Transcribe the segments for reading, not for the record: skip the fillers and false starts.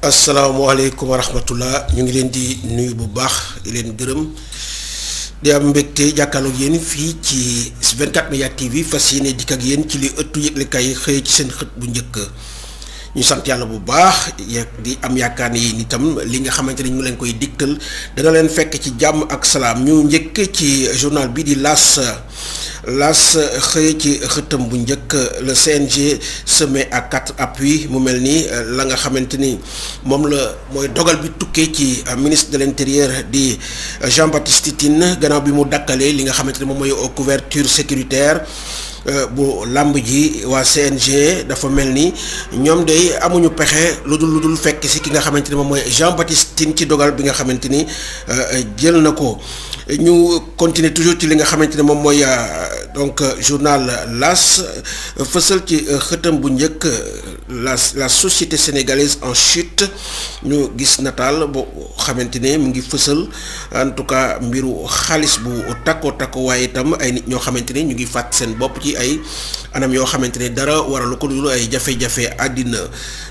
asalaamaaleykum wa rahmatullah ñu ngi leen di nuyu bu baax di leen gërëm di am mbégte jàkkaarloog yéen fii ci 24 Média TV fas yéene dikk ak yéen ci li ëttu yëglekaay xëy ci seen xët bu njëkk ñu sant yàlla bu baax di am yaakaar ni yéen itam li nga xamante ni ñu leen koy digtal dana leen fekk ci jàmm ak salaam. ñu njëkk ci journal bi di L'As xëy ci xëtam bu njëkk le CNG se met à quatre appuis mu mel ni la nga xamante ni moom la mooy dogal bi tukkee ci ministre de l'intérieur di Jean-Baptiste Tine gannaaw bi mu dakkalee li nga xamante ni moom mooy couverture sécuritaire bu làmb ji waa CNG dafa mel ni ñoom day amuñu pexe lu dul fekk si ki nga xamante ni moom mooy Jean-Baptiste Tine ci dogal bi nga xamante ni jël na ko. ñu continuer toujours ci li nga xamante ne moom mooy donc journal L'As fësal ci xëtam bu njëkk la société sénégalaise en chute ñu gis nataal boo xamante ne mu ngi fësal en tout cas mbiru xaalis bu takko waaye itam ay nit ñoo xamante ne ñu ngi fàtt seen bopp ci ay anam yoo xamante ne dara waralu ko dul ay jafe-jafe àddina.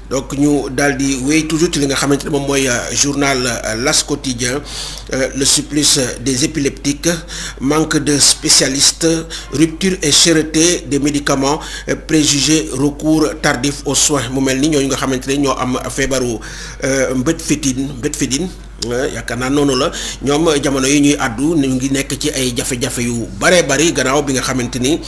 donc ñu daal di wéy toujours ci li nga xamante ne moom mooy journal L'As quotidien le supplice des épileptiques, manque de spécialistes, rupture et cherté des médicaments, préjugés, recours tardif aux soins mu mel ni ñooñu nga xamante ne ñoo am feebaru mbët fédine yaakaar naa noonu la ñoom jamono yi ñuy àddu ñu ngi nekk ci ay jafe-jafe yu bare bari gannaaw bi nga xamante ni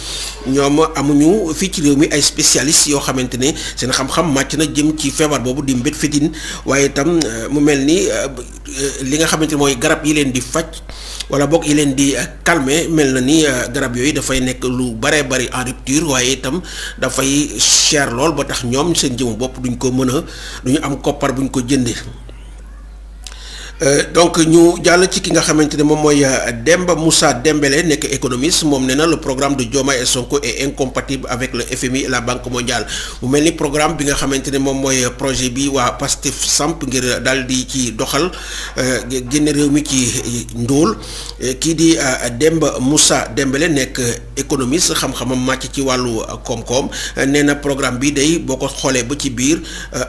ñoom amuñu fii ci réew mi ay spécialistes yoo xamante ne seen xam-xam màcc na jëm ci feebar boobu di mbët fédine waaye itam mu mel ni li nga xamante ni mooy garab yi leen di faj wala boog yi leen di calmer mel na ni garab yooyu dafay nekk lu bare bari en rupture waaye itam dafay cher lool ba tax ñoom seen jëmu bopp duñ am koppar buñ ko jëndee. donc ñu jàll ci ki nga xamante ne moom mooy Demba Moussa Dembélé nekk économiste moom nee na le programme de Diomaye et Sonko est incompatible avec le FMI et la Banque mondiale mu mel ni programme bi nga xamante ne moom mooy projet bi waa Pastef samp ngir daal di ci doxal génne réew mi ci ndóol kii di Demba Moussa Dembélé nekk économiste xam-xamam màcc ci wàllu koom-koom nee na programme bi day boo ko xoolee ba ci biir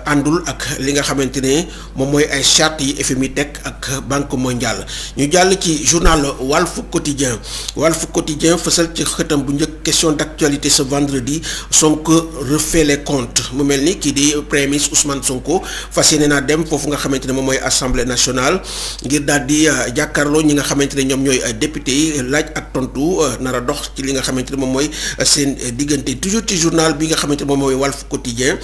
àndul ak li nga xamante ne moom mooy ay charte yi FMI teg ak Banque mondiale. ñu jàll ci journal Walf Quotidien fësal ci xëtam bu njëkk question d'actualité ce vendredi Sonko refait les comptes mu mel ni kii di premier ministre Ousmane Sonko fas yéene naa dem foofu nga xamante ne moom mooy assemblée nationale ngir daal di jàkkaarloo ñi nga xamante ne ñoom ñooy député yi laaj ak tontu nar a dox ci li nga xamante ne moom mooy seen diggante. toujours ci journal bi nga xamante ne moom mooy Walf Quotidien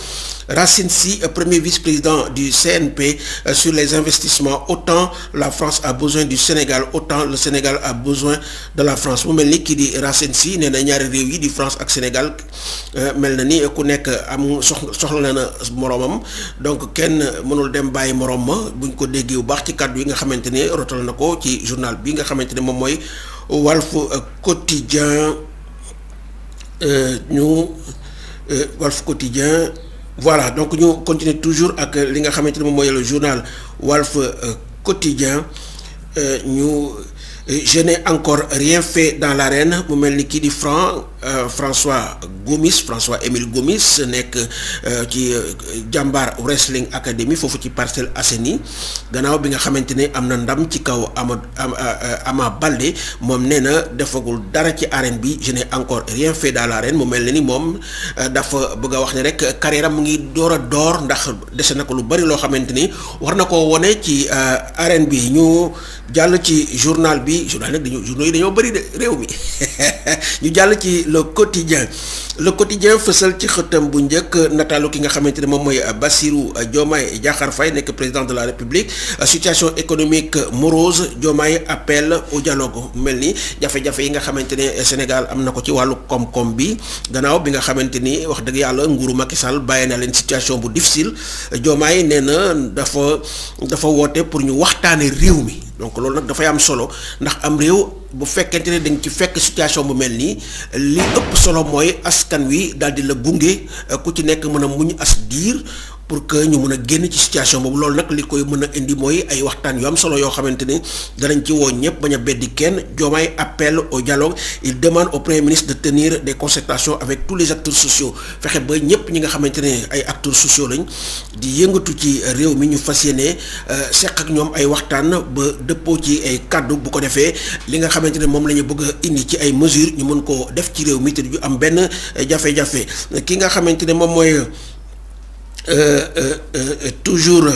Racine Sy premier vice-président du CNP sur les investissements. Autant la France a besoin du Sénégal autant le Sénégal a besoin de la France mu mel ni kii di Racine Sy nee na ñaari réew yi di France ak Sénégal mel na ni ku nekk am soxla na moroomam donc kenn mënul dem bàyyi moroom ma buñ ko déggee bu baax ci kàddu yi nga xamante ne rotal na ko ci journal bi nga xamante ne moom mooy Walf Quotidien Walf Quotidien. Voilà donc ñu continuer toujours ak li nga xamante ne moom mooy le journal Walf Quotidien je n'ai encore rien fait dans l'arène mu mel ni kii di François Émile Gomis nekk ci Jàmbaar Wrestling Academy foofu ci Parcelles Assainies gannaaw bi nga xamante ne am na ndam ci kaw Ama Baldé moom nee na defagul dara ci arène bi je n'ai encore rien fait dans l'arène mu mel ni moom dafa bëgg a wax ne rek carrière am mu ngi door a door ndax dese na ko lu bari loo xamante ni war na koo wone ci arène bi. ñu jàll ci journal bi journal yi dañoo bari de réew mi ñu jàll ci le quotidien fësal ci xëtam bu njëkk nataalu ki nga xamante ne moom mooy Bassirou Diomaye Diakhar Faye nekk président de la République situation économique morose Diomaye appel au dialogue mel ni jafe-jafe yi nga xamante ne Sénégal am na ko ci wàllu koom-koom bi gannaaw bi nga xamante ni wax dëgg yàlla nguuru Macky Sall bàyyi na leen situation bu difficile Diomaye nee na dafa woote pour ñu waxtaane réew mi donc loolu nag dafay am solo ndax am réew bu fekkente ne dañ ci fekk situation bu mel nii li ëpp solo mooy askan wi daal di la gunge ku ci nekk mën a muñ as diir pour que ñu mën a génn ci situation boobu. loolu nag li koy mën a indi mooy ay waxtaan yu am solo yoo xamante ni danañ ci woo ñëpp bañ a beddi kenn. Diomaye appelle au dialogue. Il demande au Premier ministre de tenir des concertations avec tous les acteurs sociaux. fexe ba ñëpp ñi nga xamante ne ay acteurs sociaux lañ di yëngatu ci réew mi ñu fas yéene seq ak ñoom ay waxtaan ba dëppoo ci ay kàddu, bu ko defee li nga xamante ne moom la ñu bëgg a indi ci ay mesures ñu mën koo def ci réew mi te du am benn jafe-jafe. ki nga xamante ne moom mooy toujours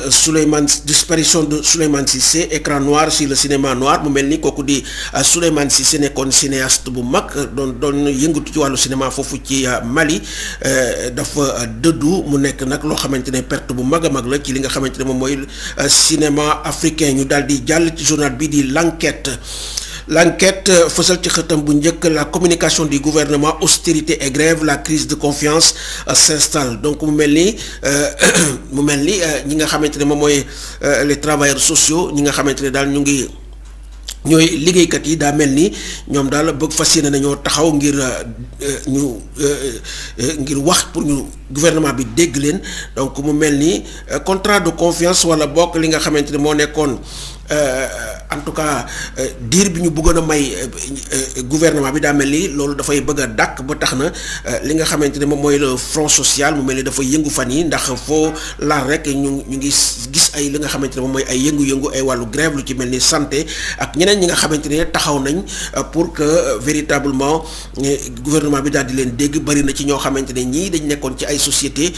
Souleymane, disparition de Souleymane Cissé, écran noir sur le cinéma noir. mu mel ni kooku di Souleymane Cissé nekkoon cinéaste bu mag doon yëngatu ci wàllu cinéma foofu ci Mali, dafa dëddu mu nekk nag loo xamante ne perte bu mag a mag la ci li nga xamante ne moom mooy cinéma africain. ñu daal di jàll ci journal bi di L'enquête fësal ci xëtam bu njëkk la communication du gouvernement, austérité et grève, la crise de confiance s'installe. Donc mu mel ni ñi nga xamante ne moom mooy les travailleurs sociaux, ñi nga xamante ne daal ñooy liggéeykat yi daa mel ni ñoom daal bëgg fas yéene nañoo taxaw ngir wax pour ñu gouvernement bi dégg leen. donc mu mel ni contrat de confiance wala bokk li nga xamante ne moo nekkoon en tout cas diir bi ñu bëggoon a may gouvernement bi daa mel ni loolu dafay bëgg a dàkk ba tax na li nga xamante ne moom mooy le front social mu mel ni dafa yëngu fan yi ndax foo laal rek ñu ngi gis ay li nga xamante ne moom mooy ay yëngu-yëngu ay wàllu grève lu ci mel ni santé ak ñeneen ñi nga xamante ne taxaw nañ pour que véritablement gouvernement bi daal di leen dégg. bari na ci ñoo xamante ne ñii dañ nekkoon ci ay société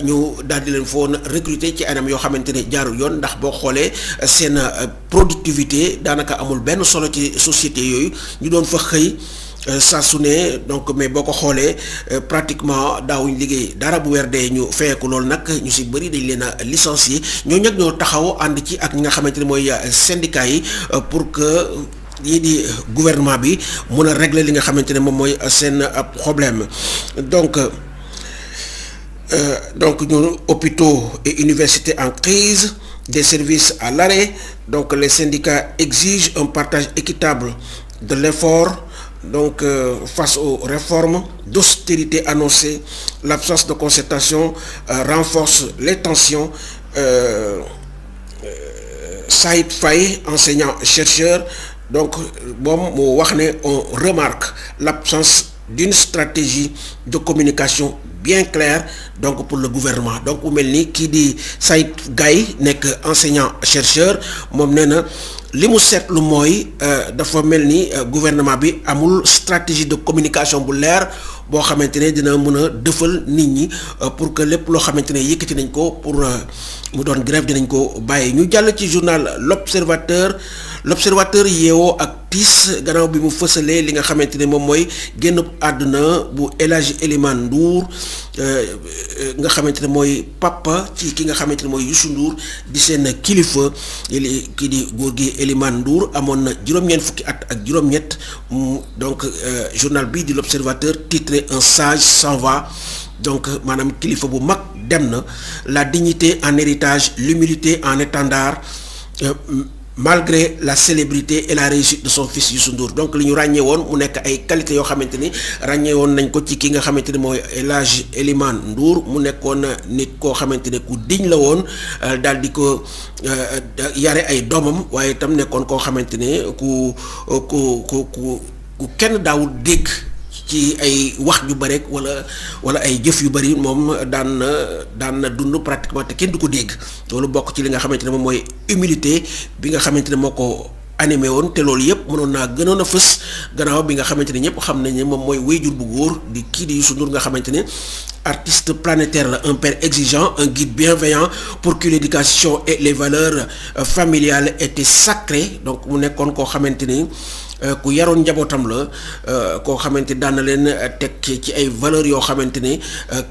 ñu daal di leen foon recruter ci anam yoo xamante ne jaarul yoon ndax boo xoolee seen productivité daanaka amul benn solo ci société yooyu ñu doon fa xëy saa su ne. donc mais boo ko xoolee pratiquement daawuñ liggéey dara, bu weer dee ñu feyeeku. loolu nag ñu si bëri dañ leen a licencier. ñooñu nag ñoo taxaw ànd ci ak ñi nga xamante ne mooy syndicat yi pour que lii di gouvernement bi mun a régler li nga xamante ne moom mooy seen problème. donc ñu hôpitaux et universités en crise, des services à l'arrêt. Donc les syndicats exigent un partage équitable de l'effort. Donc face aux réformes d'austérité annoncées, l'absence de concertation renforce les tensions. Saïd Faye, enseignant-chercheur, donc on remarque l'absence d'une stratégie de communication bien claire donc pour le gouvernement. Donc mu mel ni kii di Saïd Gaye nekk enseignant-chercheur moom nee na li mu seetlu mooy dafa mel ni gouvernement bi amul stratégie de communication bu leer boo xamante ne dina mën a dëfal nit ñi pour que lépp loo xamante ne yëkkati nañ ko pour mu doon grève dinañ ko bàyyi. ñu jàll ci journal L'Observateur yeewoo ak tiis gannaaw bi mu fësalee li nga xamante ne moom mooy génn àdduna bu El Hadji Elimane Ndour nga xamante ne mooy papa ci ki nga xamante ne mooy Youssou Ndour di seen kilifa. kii di góor gi Elimane Ndour amoon na juróom-ñeent fukki at ak juróom-ñett. donc journal bi di L'Observateur titré Un sage s'en va. donc maanaam kilifa bu mag dem na. La dignité en héritage, l'humilité en étendard, malgré la célébrité et la réussite de son fils Youssou Ndour. donc li ñu ràññee woon mu nekk ay qualité yoo xamante ni ràññee woon nañ ko ci ki nga xamante ni mooy El Hadji Elimane Ndour mu nekkoon nit koo xamante ne ku diñ la woon daal di ko yare ay doomam waaye itam nekkoon koo xamante ne ku kenn daawul dégg ci ay wax yu bëri wala ay jëf yu bëri. moom daan na dund pratiquement te kenn du ko dégg. loolu bokk ci li nga xamante ne moom mooy humilité bi nga xamante ne moo ko animé woon. te loolu yëpp mënoon naa gënoon a fës gannaaw bi nga xamante ne ñëpp xam nañ ne moom mooy wéyjur bu góor di kii di Youssou Ndour nga xamante ne artiste planétaire la, un père exigeant, un guide bienveillant pour que l'éducation et les valeurs familiales étaient sacrées. donc mu nekkoon koo xamante ni ku yaroon njabootam la, koo xamante daan na leen teg ci ay valeurs yoo xamante ne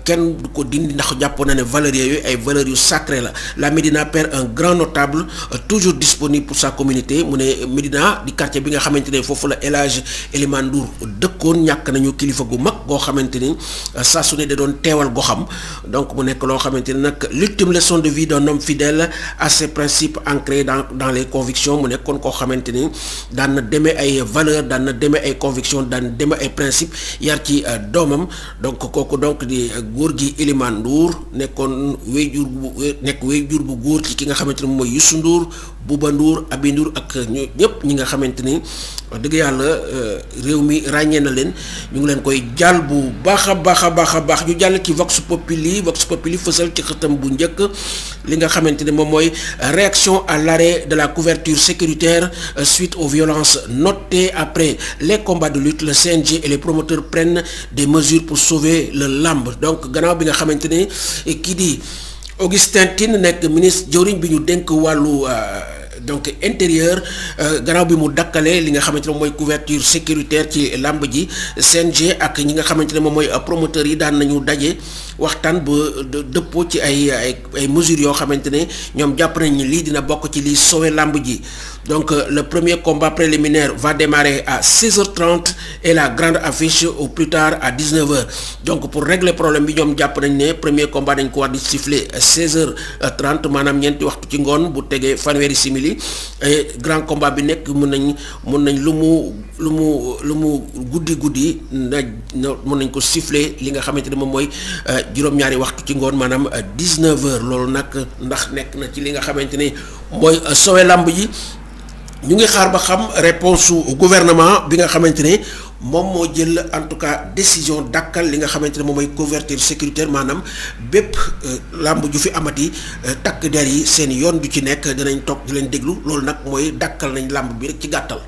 kenn du ko dindi ndax jàppoon na ne valeurs yooyu ay valeurs yu sacré la. La Médina perd un grand notable toujours disponible pour sa communauté. mu ne Médina di quartier bi nga xamante ne foofu la El Hadji Elimane Ndour dëkkoon ñàkk nañu kilifa gu mag goo xamante ni saa su ne da doon teewal goxam. donc mu nekk loo xamante ne nag l'ultime leçon de vie d'un homme fidèle à ses principes ancrés dans les convictions. mu nekkoon koo xamante ni daan na demee ay ay valeurs daan na demee ay convictions daan demee ay principes yar ci doomam donc kooku donc di góor gi Elimane Ndour nekkoon wéyjur bu góor ci ki nga xamante ne moom mooy Youssou Ndour Bouba Ndour Abi Ndour ak ñëpp ñi nga xamante ni wax dëgg yàlla réew mi ràññee na leen ñu ngi leen koy jàll bu baax a baax ñu jàll ci Vox Populi fësal ci xëtam bu njëkk li nga xamante ne moom mooy réaction à l'arrêt de la couverture sécuritaire suite aux violences notées après les combats de lutte. Le CNG et les promoteurs prennent des mesures pour sauver le lamb. Donc gannaaw bi nga xamante ne kii di Augustin Tine nekk ministre jëwriñ bi ñu dénk wàllu donc intérieur gannaaw bi mu dakkalee li nga xamante ne moom mooy couverture sécuritaire ci làmb ji CNG ak ñi nga xamante ne moom mooy promoteurs yi daan nañu daje waxtaan ba dëppoo ci ay mesures yoo xamante ne ñoom jàpp nañ ni lii dina bokk ci liy sauver làmb ji. Donc le premier combat préliminaire va démarrer à 16h30 et la grande affiche au plus tard à 19h. Donc pour régler problème bi ñoom jàpp nañ ne premier combat dañ ko war di siffler 16h30 maanaam ñeenti waxtu ci ngoon bu tegee fanweeri simili et grand combat bi nekk mun nañ lu mu guddi mun nañ ko siffler li nga xamante ne moom mooy juróom-ñaari waxtu ci ngoon maanaam 19h loolu nag ndax nekk na ci li nga xamante ne mooy sowe lamb ji. ñu ngi xaar ba xam réponse su gouvernement bi nga xamante ne moom moo jël en tout cas décision dakkal li nga xamante ne moom mooy couverture sécuritaire maanaam bépp làmb ju fi amati takk der yi seen yoon du ci nekk dinañ toog di leen déglu loolu nag mooy dakkal nañ làmb bi rek ci gàttal.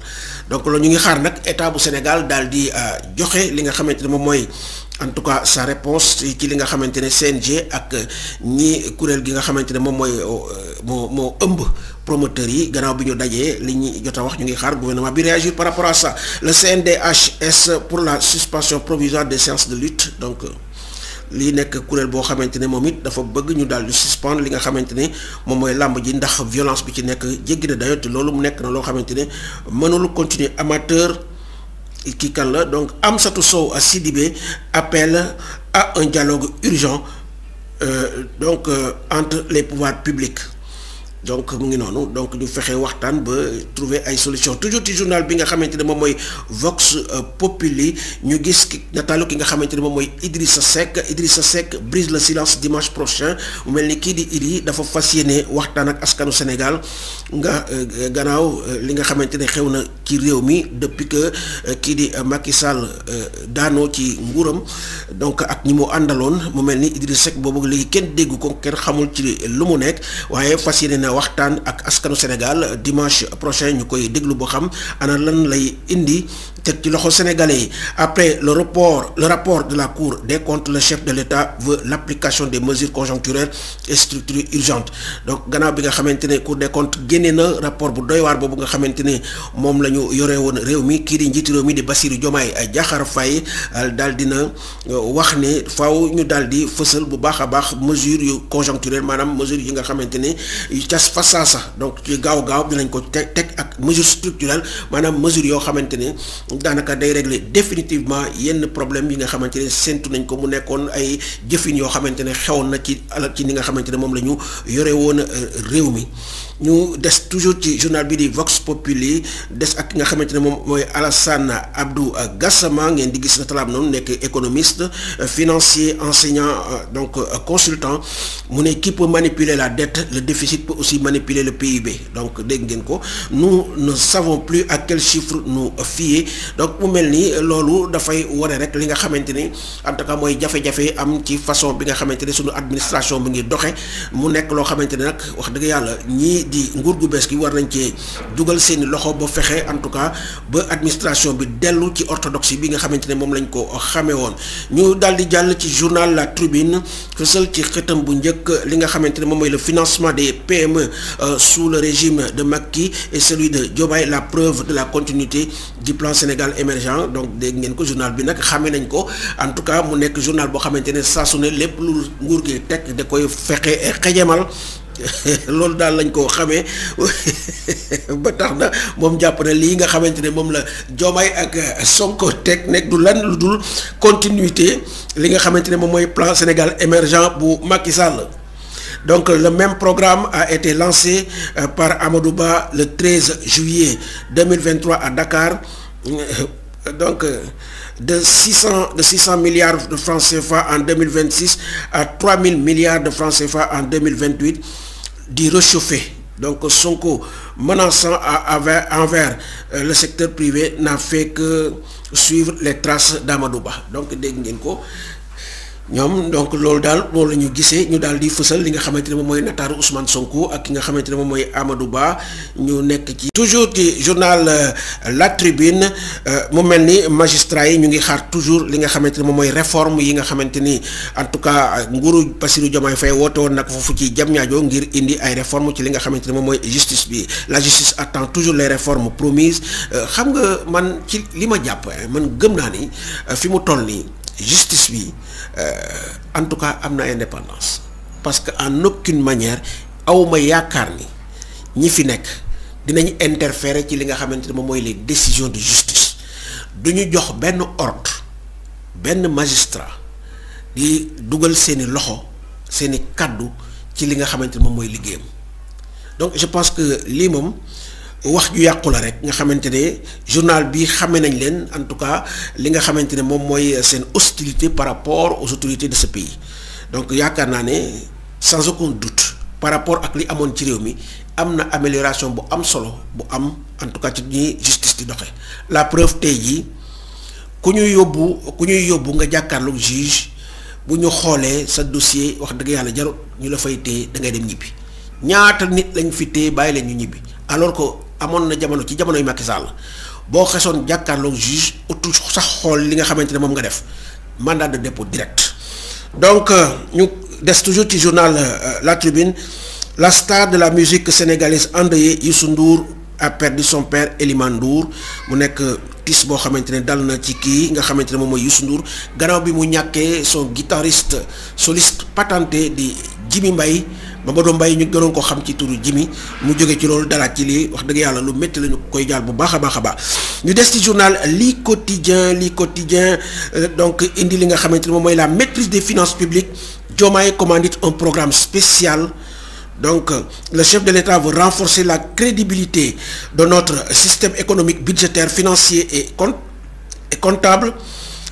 donc loolu ñu ngi xaar nag état bu Sénégal daal di joxe li nga xamante ne moom mooy en tout cas sa réponse ci li nga xamante ne CNG ak ñi kuréel gi nga xamante ne moom mooy moo ëmb promoteurs yi gannaaw bi ñu dajee li ñu jot a wax ñu ngi xaar gouvernement bi réagir par rapport à ça. Le CNDHS pour la suspension provisoire des séances de lutte donc lii nekk kuréel boo xamante ne moom it dafa bëgg ñu daal di suspendre li nga xamante ne moom mooy làmb ji ndax violence bi ci nekk jéggi na dayo te loolu mu nekk na loo xamante ne mënul continuer amateur kii kan la donc Amsatou Sow à Sidibé appelle à un dialogue urgent entre les pouvoirs publics. Donc mu ngi noonu donc ñu fexe waxtaan ba trouver ay solution toujours ci journal bi nga xamante ne moom mooy Vox Populi ñu gis nataalu ki nga xamante ne moom mooy Idrissa Seck brise le silence dimanche prochain mu mel ni kii di Idi dafa fas yéene waxtaan ak askanu Sénégal nga gannaaw li nga xamante ne xew na ci réew mi depuis que kii di Macky Sall daanoo ci nguuram donc ak ñi mu àndaloon mu mel ni Idrissa Seck boobu léegi kenn déggu ko kenn xamul ci lu mu nekk waaye fas yéene na waxtaan ak askanu Sénégal dimanche prochain ñu koy déglu boo xam ana lan lay indi teg ci loxo sénégalais yi. Après le rapport de la Cour des comptes, le chef de l'État veut l'application des mesures conjoncturelles et structurelles urgentes. Donc gannaaw bi nga xamante ne Cour des comptes génne na rapport bu doy waar boobu nga xamante ne moom la ñu yore woon réew mi kii di njiitu réew mi di Bassirou Diomaye Diakhar Faye daal dina wax ne faaw ñu daal di fësal bu baax a baax mesures yu conjoncturelles maanaam mesures yi nga xamante ne cas fasaasa donc ci gaaw dinañ ko teg ak mesures structurelles maanaam mesures yoo xamante ne daanaka day régler définitivement yenn problème yi nga xamante ne séntu nañ ko mu nekkoon ay jëfin yoo xamante ne xewoon na ci ni nga xamante ne moom la ñu yore woon réew mi. ñu des toujours ci journal bi di Vox Populi des ak ki nga xamante ne moom mooy Alassane Abdou Gassama ngeen di gis na talaam noonu nekk économiste financier enseignant donc consultant mu ne qui peut manipuler la dette le déficit peut aussi manipuler le PIB donc dégg ngeen ko nous ne savons plus à quel chiffre nous fier donc mu mel ni loolu dafay wane rek li nga xamante ni en tout cas mooy jafe-jafe am ci façon bi nga xamante ne sunu administration bi ngi doxe mu nekk loo xamante ne nag wax dëgg yàlla ñii di nguur gu bees gi war nañ cee dugal seeni loxo ba fexe en tout cas ba administration bi dellu ci orthodoxie bi nga xamante ne moom lañ ko xamee woon. ñu daal di jàll ci journal La Tribune fësal ci xëtam bu njëkk li nga xamante ne moom mooy le financement des PME sous le régime de Macky et celui de Diomaye, la preuve de la continuité du plan Sénégal émergent donc dégg ngeen ko journal bi nag xamee nañ ko en tout cas mu nekk journal boo xamante ne saa su ne lépp lu nguur gi teg da koy fexe xejamal loolu daal lañ ko xamee ba tax na moom jàpp na lii nga xamante ne moom la Diomaye ak Sonko teg nekk du lan lu dul continuité li nga xamante ne moom mooy plan Sénégal émergent bu Macky Sall. Donc le même programme a été lancé par Amadou Ba le 13 juillet 2023 à Dakar donc de 600 milliards de francs CFA en 2026 à 3000 milliards de francs CFA en 2028 di réchauffer. Donc Sonko menaçant envers le secteur privé n'a fait que suivre les traces d'Amadou Ba. Donc dégg ngeen ko ñoom donc loolu daal moom la ñu gisee ñu daal di fësal li nga xamante ne moom mooy nataaru Ousmane Sonko ak ki nga xamante ne moom mooy Amadou Ba ñu nekk ci toujours ci journal La Tribune mu mel ni magistrat yi ñu ngi xaar toujours li nga xamante ne moom mooy réforme yi nga xamante ni en tout cas nguuru Bassirou Diomaye Faye woote woon nag foofu ci Diamniadio ngir indi ay réforme ci li nga xamante ne moom mooy justice bi. La justice attend toujours les réformes promises xam nga man ci li ma jàpp man gëm naa ni fi mu toll nii justice bi en tout cas am na indépendance parce que en aucune manière awma yaakaar ni ñi fi nekk dinañ interférer ci li nga xamante ne moom mooy les décisions de justice du ñu jox benn ordre benn magistrat di dugal seeni loxo seeni kàddu ci li nga xamante ne moom mooy liggéeyam. Donc je pense que lii moom wax ju yàqu la rek nga xamante ne journal bi xame nañ leen en tout cas li nga xamante ne moom mooy seen hostilité par rapport aux autorités de ce pays. Donc yaakaar naa ne sans aucun doute par rapport ak li amoon ci réew mi am na amélioration bu am solo bu am en tout cas ci ñi justice di doxe. La preuve tey jii ku ñuy yóbbu nga jàkkaarloog juge bu ñu xoolee sa dossier wax dëgg yàlla jarut ñu la fay téye da ngay dem ñibbi ñaata nit lañ fi téye bàyyi leen ñu ñibbi alors que amoon na jamono ci jamonoy Macky Sall boo xesoon jàkkaarloog juge utul sax xool li nga xamante ne moom nga def mandat de dépôt direct. Donc ñu des toujours ci journal La Tribune. La star de la musique sénégalaise endeuillée Youssou Ndour a perdu son père Elimane Ndour mu nekk tiis boo xamante ne dal na ci kii nga xamante ne moom mooy Youssou Ndour gannaaw bi mu ñàkkee son guitariste soliste patenté di Jimi Mbaye Mamadou Mbaye ñu gënoon ko xam ci turu Jimi mu jóge ci loolu dalaat ci lii wax dëgg yàlla lu métti la ñu koy jaal bu baax a baax a baax. ñu des ci journal li quotidien donc indi li nga xamante ne moom mooy la maîtrise des finances publiques. Diomaye commandite un programme spécial. Donc le chef de l'État veut renforcer la crédibilité de notre système économique, budgétaire, financier et comptable.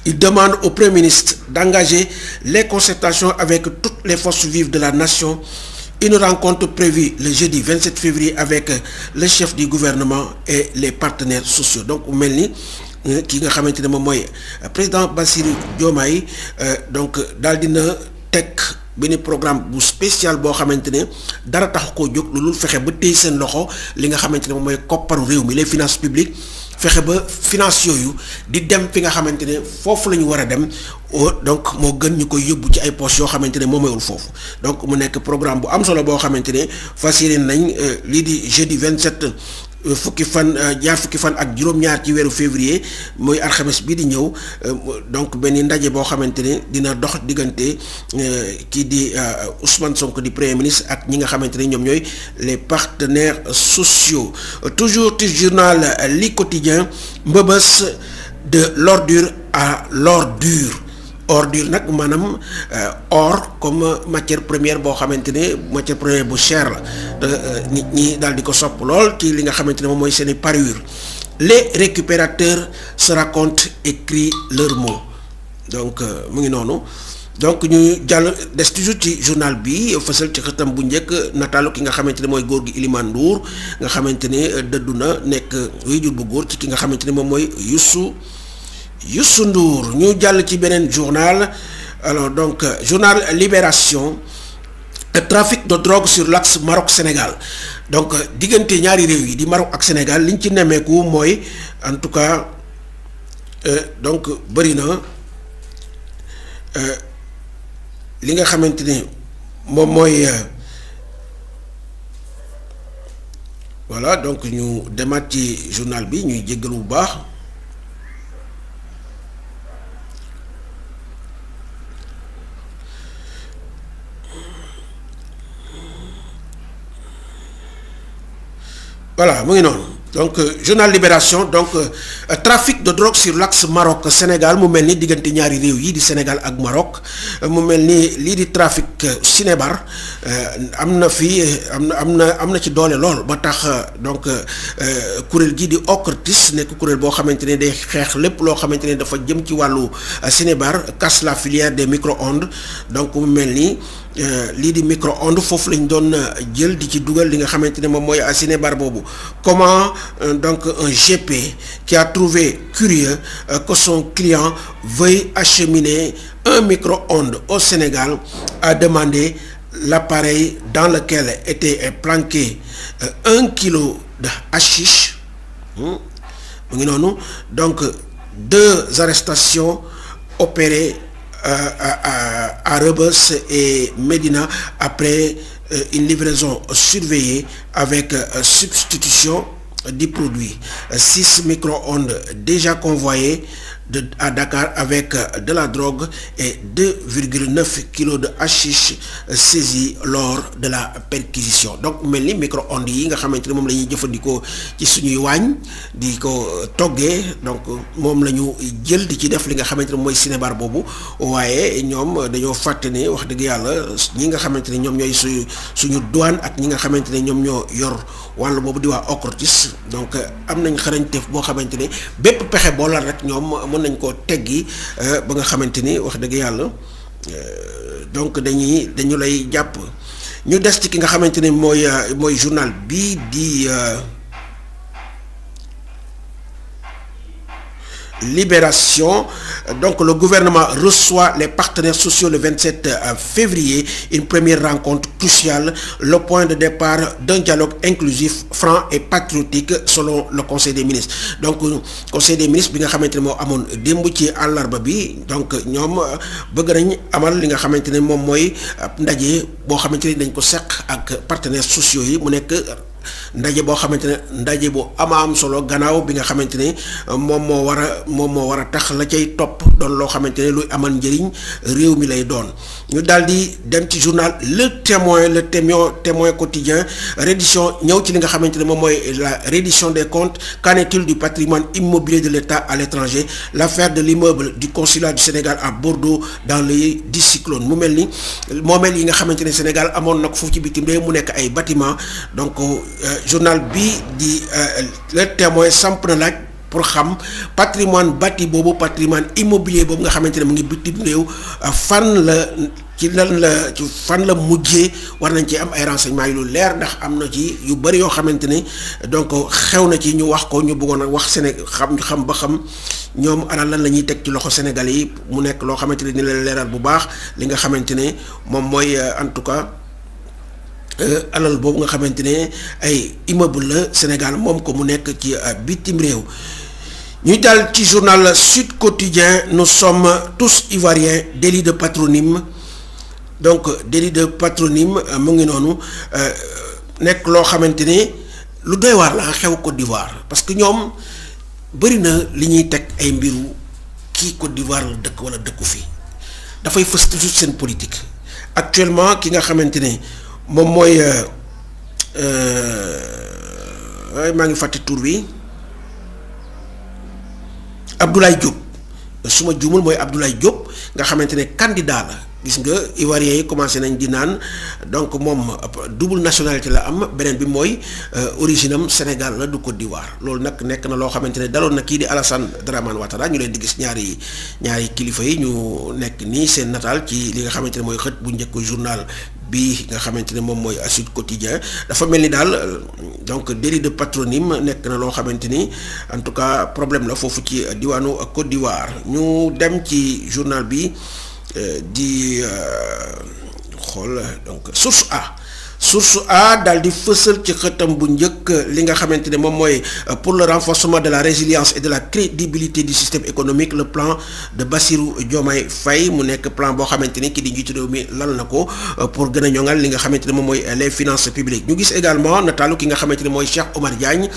Il demande au Premier ministre d'engager les concertations avec toutes les forces vives de la nation. Une rencontre prévue le jeudi 27 février avec le chef du gouvernement et les partenaires sociaux. Donc mel ni ki nga xamante ne moom mooy président Bassirou Diomaye donc daal dina teg benn programme bu spécial boo xamante ne dara tax koo jóg lu fexe ba téy seen loxo li nga xamante ne moom mooy kopparu réew mi les finances publiques fexe ba finance yooyu di dem fi nga xamante ne foofu la ñu war a dem donc moo gën ñu koy yóbbu ci ay poches yoo xamante ne moo mayul foofu. Donc mu nekk programme bu am solo boo xamante ne fas yéene nañ lii di jeudi 27 fukki fan ak juróom-ñaar ci weeru février mooy alxames bii di ñëw donc benn ndaje boo xamante ne dina dox diggante kii di Ousmane Sonko di premier ministre ak ñi nga xamante ne ñoom ñooy les partenaires sociaux. Toujours ci journal Li Quotidien mbëbës de l'ordure à l'ordure. Ordure nag maanaam or comme matière première boo xamante ne matière première bu cher la nit ñi daal di ko sopp lool ci li nga xamante ne moom mooy seeni parure. Les récupérateurs se racontent et crient leurs mots. Donc mu ngi noonu donc ñu jàll des toujours ci journal bi fësal ci xëtam bu njëkk nataalu ki nga xamante ne mooy góor gi Elimane Ndour nga xamante ne dëddu na nekk waajur bu góor ci ki nga xamante ne moom mooy Youssou Ndour. ñu jàll ci beneen journal alors donc journal Libération. Trafic de drogue sur l'axe Maroc-Sénégal. Donc diggante ñaari réew yi di Maroc ak Sénégal liñ ci nemmeeku mooy en tout cas donc bëri na li nga xamante ni moom mooy voilà donc ñu demaat ci journal bi ñuy jéggalu bu baax. Voilà mu ngi noonu donc journal Libération donc trafic de drogue sur l'axe Maroc Sénégal mu mel ni diggante ñaari réew yi di Sénégal ak Maroc mu mel ni lii di trafic sinébar am na fii am na ci doole lool ba tax donc kuréel gii di OCRTIS nekk kuréel boo xamante ne day xeex lépp loo xamante ne dafa jëm ci wàllu sinébar casse la filière des micro-ondes donc mu mel ni lii di micro-ondes foofu lañ doon jël di ci dugal li nga xamante ne moom mooy sinébar boobu. Comment donc un GP qui a trouvé curieux que son client veuille acheminer un micro-ondes au Sénégal a demandé l'appareil dans lequel était planqué 1 kilo de hashish mu ngi noonu donc 2 arrestations opérées à Rebeuss et Médina après une livraison surveillée avec substitution du produit. 6 micro-ondes déjà convoyés à Dakar avec de la drogue et 2,9 kilos de hashish saisis lors de la perquisition. Donc mel ni micro-ondes yi nga xamante ne moom la ñuy jëfandikoo ci suñuy waañ di ko toggee donc moom la ñu jël di ci def li nga xamante ne mooy sinébar boobu waaye ñoom dañoo fàtte ne wax dëgg yàlla ñi nga xamante ne ñoom ñooy suñu douane ak ñi nga xamante ne ñoom ñoo yor wàllu boobu di waa OCRTIS donc am nañ xarañteef boo xamante ne bépp pexe boo la rek ñoom mën nañ koo teggi ba nga xamante ni wax dëgg yàlla donc dañu lay jàpp. ñu des ci ki nga xamante ne mooy journal bii di Libération. Donc le gouvernement reçoit les partenaires sociaux le 27 février, une première rencontre cruciale, le point de départ d'un dialogue inclusif, franc et patriotique selon le Conseil des ministres. Donc Conseil des ministres bi nga xamante ne moo amoon démb ci àllarba bi donc ñoom bëgg nañ amal li nga xamante ne moom mooy ndaje boo xamante ne dañ ko seq ak partenaires sociaux yi mu nekk ndaje boo xamante ne ndaje bu am solo gannaaw bi nga xamante ne moom moo war a tax la cay topp doon loo xamante ne luy amal njëriñ réew mi lay doon. ñu daal di dem ci journal le témoin quotidien reddition ñëw ci li nga xamante ne moom mooy la reddition des comptes. Qu'en est-il du patrimoine immobilier de l'État à l'étranger? L'affaire de l'immeuble du consulat du Sénégal à Bordeaux dans l'œil du cyclone. mu mel ni moomeel yi nga xamante ne Sénégal amoon nag foofu ci bitim réew mu nekk ay bâtiment donc journal bi di le témoin samp na laaj pour xam patrimoine bâti boobu patrimoine immobilier boobu nga xamante ne mu ngi bitim réew fan la mujjee war nañ ci am ay renseignements yu lu leer ndax am na ci yu bari yoo xamante ne donc xew na ci ñu wax ko ñu bëggoon a wax Sénégal xam ba xam ñoom ana lan la ñuy teg ci loxo Sénégalais yi mu nekk loo xamante ne ni la leeral bu baax li nga xamante ne moom mooy en tout cas alal boobu nga xamante ne ay immeuble la Sénégal moom ko mu nekk ci bitim réew. ñu dal ci journal Sud Quotidien. Nous sommes tous ivoiriens, délit de patronyme. Donc délit de patronyme mu ngi noonu nekk loo xamante ne lu doy waar la xew Côte d'Ivoire parce que ñoom bëri na li ñuy teg ay mbiru kii Côte d'Ivoire la dëkk wala dëkku fi dafay fës toujours seen politique. Actuellement ki nga xamante ne moom mooy maa ngi fàtte tur bi Abdoulaye Diop su ma juumul mooy Abdoulaye Diop nga xamante ne candidat la. Gis nga Ivoiriens yi commencé nañ di naan donc moom double nationalité la am beneen bi mooy origine am Sénégal la du Côte d'Ivoire loolu nag nekk na loo xamante ne daloon na kii di Alassane Dramane Ouattara ñu leen di gis ñaari kilifa yi ñu nekk nii seen nataal ci li nga xamante ne mooy xët bu njëkk journal bi nga xamante ne moom mooy Sud Quotidien. Dafa mel ni daal donc délit de patronyme nekk na loo xamante ni en tout cas problème la foofu ci diwaanu Côte d'Ivoire. Ñu dem ci journal bi di xool donc Source A daal di fësal ci xëtam bu njëkk li nga xamante ne moom mooy pour le renforcement de la résilience et de la crédibilité du système économique le plan de Bassirou Diomaye Faye mu nekk plan boo xamante ni ki di njiitu réew mi lal na ko pour gën a ñoŋal li nga xamante ne moom mooy les finances publiques. Ñu gis également nataalu ki nga xamante ne mooy Cheikh Omar Diagne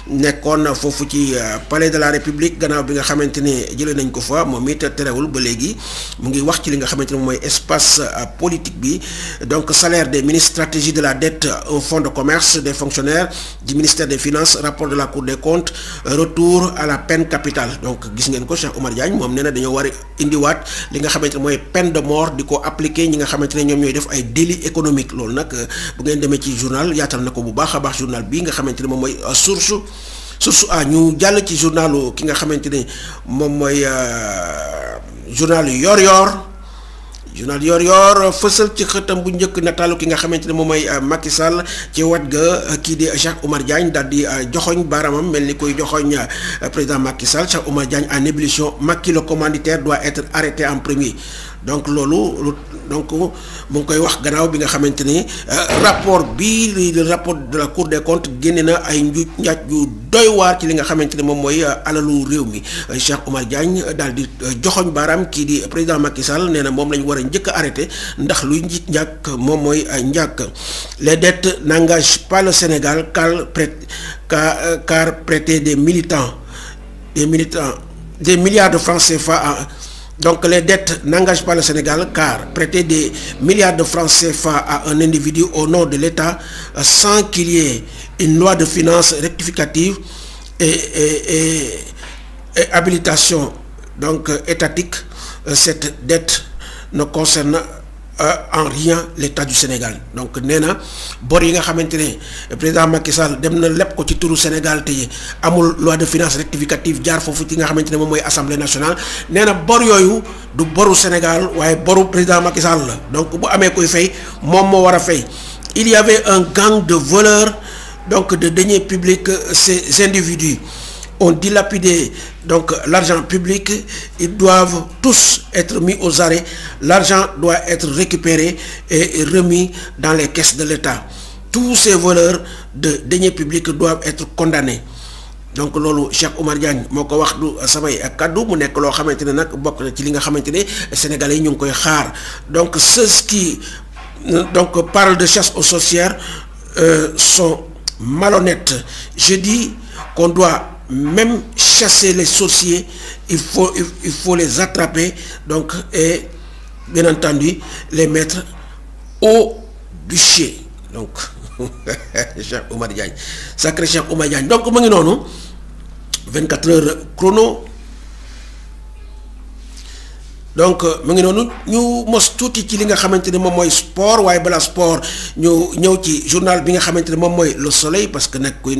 nekkoon foofu ci palais de la République gannaaw bi nga xamante ne jëlee nañ ko fa moom it terewul ba léegi mu ngi wax ci li nga xamante ne moom mooy espace politique bi donc salaire des ministres stratégie de la dette au fonds de commerce des fonctionnaires du ministère des finances, rapport de la Cour des comptes, retour à la peine capitale. Donc gis ngeen ko Cheikh Oumar Diagne moom nee na dañoo war a indiwaat li nga xamante ne mooy peine de mort di ko appliquer ñi nga xamante ne ñoom ñooy def ay délit économique. Loolu nag bu ngeen demee ci journal yaatal na ko bu baax a baax journal bii nga xamante ne moom mooy source a ñu jàll ci journalu ki nga xamante ne moom mooy journal Yoor fësal ci xëtam bu njëkk nataalu ki nga xamante ne moom mooy Macky Sall ci wet ga kii di Cheikh Oumar Diagne daal di joxoñ baaraamam mel ni koy joxoñ président Macky Sall. Cheikh Oumar Diagne en ébullition, Macky le commanditaire doit être arrêté en premier. Donc loolu donc mu ngi koy wax gannaaw bi nga xamante ni rapport bii le rapport de la Cour des comptes génne na ay njuuj njaaj yu doy waar ci li nga xamante ne moom mooy alalu réew mi. Cheikh Oumar Diagne daal di joxoñ baaraam kii di président Macky Sall nee na moom la ñu war a njëkk a arrêté ndax luy njiit njàkk moom mooy njàkk. Les dettes n'engagent pas le Sénégal car prêter des milliards de francs CFA Donc les dettes n'engagent pas le Sénégal car prêter des milliards de francs CFA à un individu au nom de l'État sans qu'il y ait une loi de finances rectificative et habilitation donc étatique, cette dette ne concerne en rien l'État du Sénégal. Donc nee na bor yi nga xamante ne président Macky Sall dem na lépp ko ci turu Sénégal te amul loi de finances rectificative jaar foofu ci nga xamante ne moom mooy assemblée nationale nee na bor yooyu du boru Sénégal waaye boru président Macky Sall la. Donc bu amee koy fay moom moo war a fay. Il y avait un gang de voleurs donc de deniers publics. Ces individus ont dilapidé donc l'argent public. Ils doivent tous être mis aux arrêts. L'argent doit être récupéré et remis dans les caisses de l'État. Tous ces voleurs de deniers publics doivent être condamnés. Donc loolu Cheikh Oumar Diagne moo ko wax du samay kaddu mu nekk loo xamante ne nag bokk na ci li nga xamante ne sénégalais yi ñu ngi koy xaar. Donc ceux qui donc parlent de chasse aux sorcières sont malhonnêtes. Je dis qu'on doit même chasser les sorciers, il faut les attraper donc et bien entendu les mettre au bûcher. Donc Cheikh Oumar Diagne, sacré Cheikh Oumar Diagne. Donc mu ngi noonu 24 heures chrono. Donc mu ngi noonu ñu mos tuuti ci li nga xamante ne moom mooy sport waaye balaa sport ñu ñëw ci journal bi nga xamante ne moom mooy Le Soleil parce que nag koy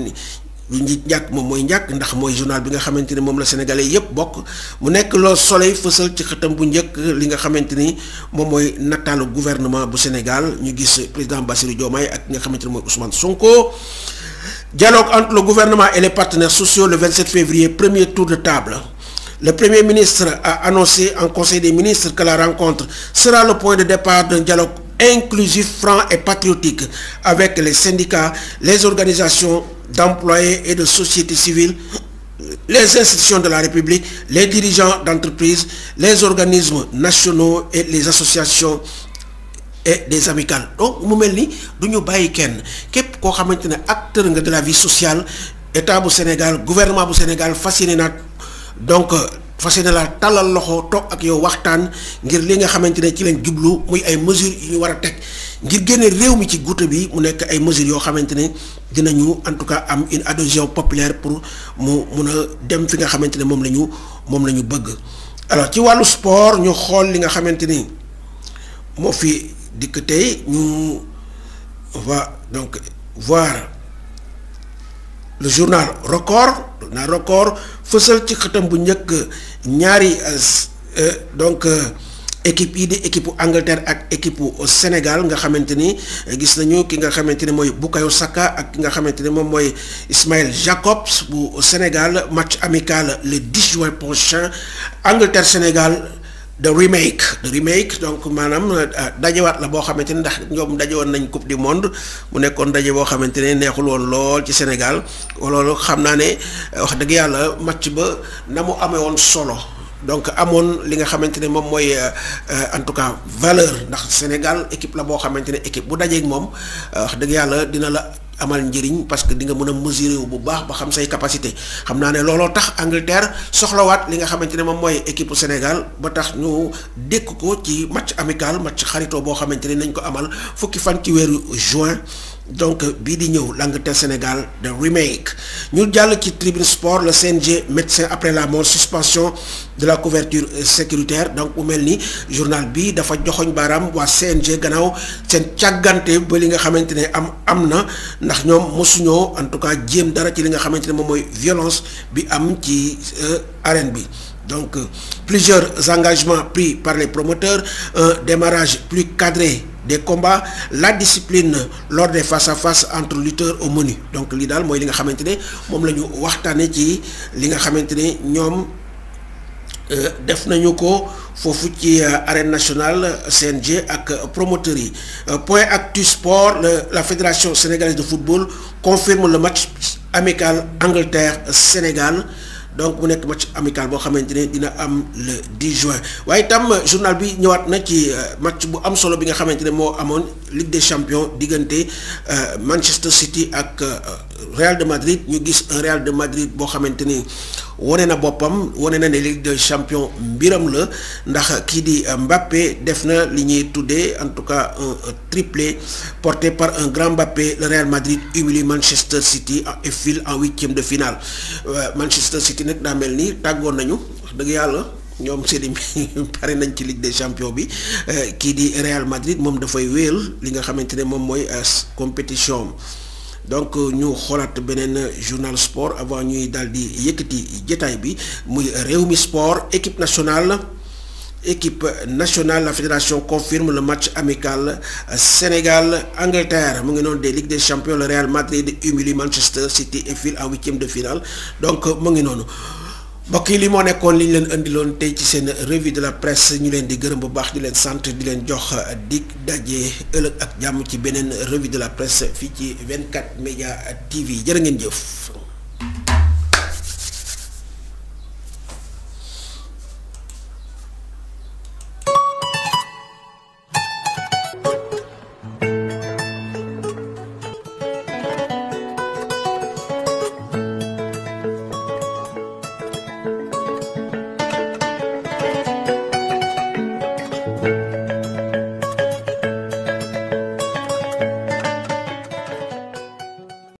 lu njàkk moom mooy njàkk ndax mooy journal bi nga xamante ne moom la sénégalais yépp bokk mu nekk Le Soleil fësal ci xëtam bu njëkk li nga xamante ni moom mooy nataalu gouvernement bu Sénégal ñu gis président Bassirou Diomaye ak nga xamante ne mooy Ousmane Sonko. Dialogue entre le gouvernement et les partenaires sociaux le 27 février, premier tour de table. Le Premier ministre a annoncé en Conseil des ministres que la rencontre sera le point de départ d'un dialogue inclusif, franc et patriotique avec les syndicats, les organisations d'employés et de société civile, les institutions de la République, les dirigeants d'entreprises, les organismes nationaux et les associations et des amicales. Donc mu mel ni du ñu bàyyi kenn képp koo xamante ne acteur nga de la vie sociale état bu Sénégal gouvernement bu Sénégal fas yéene na donc fas yéene la tàllal loxo toog ak yow waxtaan ngir li nga xamante ne ci leen jublu muy ay mesures yu ñu war a teg ngir génne réew mi ci guute bi mu nekk ay mesures yoo xamante ne dinañu en tout cas am une adhésion populaire pour mu mun a dem fi nga xamante ne moom la ñu bëgg. Alors ci wàllu sport ñu xool li nga xamante ni moo fi dikk tey ñu va donc voir le journal Record fësal ci xëtam bu njëkk ñaari donc équipe yi di équipe Angleterre ak équipe Sénégal nga xamante ni gis nañu ki nga xamante ne mooy Bukayo Saka ak ki nga xamante ne moom mooy Ismaël Jacobs bu Sénégal match amical le 10 juin prochain Angleterre Sénégal the remake donc maanaam dajewaat la boo xamante ne ndax ñoom dajewoon nañ coupe du monde mu nekkoon daje boo xamante ne neexul woon lool ci Sénégal loolu xam naa ne wax dëgg yàlla match ba na mu amee woon solo donc amoon li nga xamante ne moom mooy en tout cas valeur ndax Sénégal équipe la boo xamante ne équipe bu dajeeg moom wax dëgg yàlla dina la amal njëriñ parce que di nga mën a mesurer bu baax ba xam say capacité xam naa ne looloo tax Angleterre soxlawaat li nga xamante ne moom mooy équipe Sénégal ba tax ñu dékk ko ci match amical match xaritoo boo xamante ne nañ ko amal fukki fan ci weeru juin. Donc bii di ñëw l'Angleterre Sénégal de remake ñu jàll ci tribune sport le CNG médecin après la mort suspension de la couverture sécuritaire donc mu mel ni journal bi dafa joxoñ baaraam waa CNG gannaaw seen càggante ba li nga xamante ne am na ndax ñoom mosuñoo en tout cas jéem dara ci li nga xamante ne moom mooy violence bi am ci arène bi. Donc plusieurs engagements pris par les promoteurs, un démarrage plus cadré des combats, la discipline lors des face-à-face entre lutteurs au menu. Donc lii daal mooy li nga xamante ne moom la ñu waxtaanee ci li nga xamante ne ñoom def nañu ko foofu ci arène nationale CNG ak promoteurs yi. Point actu sport, la fédération sénégalaise de football confirme le match amical Angleterre-Sénégal. Donc mu nekk match amical boo xamante ne dina am le 10 juin waaye itam journal bi ñëwaat na ci match bu am solo bi nga xamante ne moo amoon Ligue des champions diggante Manchester City ak Real de Madrid ñu gis un Real de Madrid boo xamante ni wane na boppam wane na ne Ligue des champions mbiram la ndax kii di Mbappé def na li ñuy tuddee en tout cas un triplé porté par un grand Mbappé. Le Real Madrid humilie Manchester City et file en huitième de finale. Manchester City nag daa mel ni tàggoon nañu wax dëgg yàlla ñoom seeni pare nañ ci Ligue des champions bi kii di Real Madrid moom dafay wéyal li nga xamante ne moom mooy compétition. Donc ñu xoolaat beneen journal sport avant ñuy daal di yëkkati jotaay bi muy Rewmi Sport équipe nationale la fédération confirme le match amical Sénégal-Angleterre mu ngi noonu des Ligue des champions. Le Real Madrid humilie Manchester City et file en huitième de finale donc mu ngi noonu mbokk yi li moo nekkoon li ñu leen indiloon tey ci seen revue de la presse ñu leen di gërëm bu baax di leen sant di leen jox dig daje ëllëg ak jàmm ci beneen revue de la presse fii ci 24 Média TV jërë ngeen jëf.